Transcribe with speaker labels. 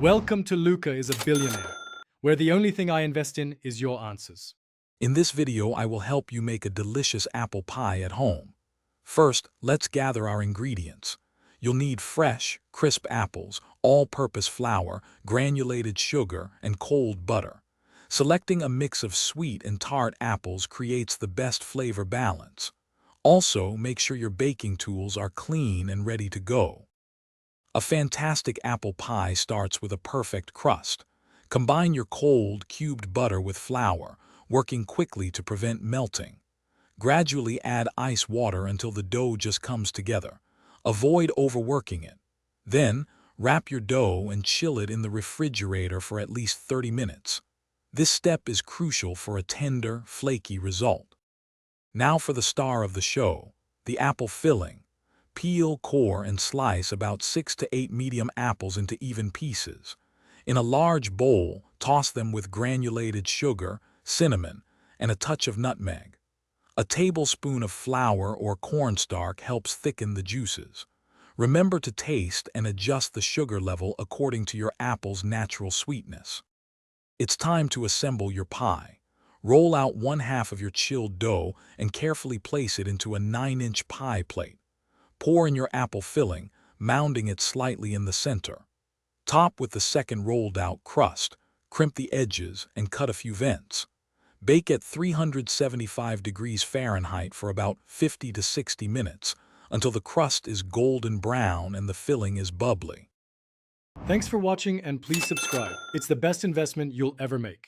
Speaker 1: Welcome to Luca is a Billionaire, where the only thing I invest in is your answers.
Speaker 2: In this video, I will help you make a delicious apple pie at home. First, let's gather our ingredients. You'll need fresh, crisp apples, all-purpose flour, granulated sugar, and cold butter. Selecting a mix of sweet and tart apples creates the best flavor balance. Also, make sure your baking tools are clean and ready to go. A fantastic apple pie starts with a perfect crust. Combine your cold, cubed butter with flour, working quickly to prevent melting. Gradually add ice water until the dough just comes together. Avoid overworking it. Then, wrap your dough and chill it in the refrigerator for at least 30 minutes. This step is crucial for a tender, flaky result. Now for the star of the show, the apple filling. Peel, core, and slice about 6 to 8 medium apples into even pieces. In a large bowl, toss them with granulated sugar, cinnamon, and a touch of nutmeg. A tablespoon of flour or cornstarch helps thicken the juices. Remember to taste and adjust the sugar level according to your apple's natural sweetness. It's time to assemble your pie. Roll out 1/2 of your chilled dough and carefully place it into a 9-inch pie plate. Pour in your apple filling, mounding it slightly in the center. Top with the second rolled-out crust, crimp the edges, and cut a few vents. Bake at 375 degrees Fahrenheit for about 50 to 60 minutes until the crust is golden brown and the filling is bubbly.
Speaker 1: Thanks for watching and please subscribe. It's the best investment you'll ever make.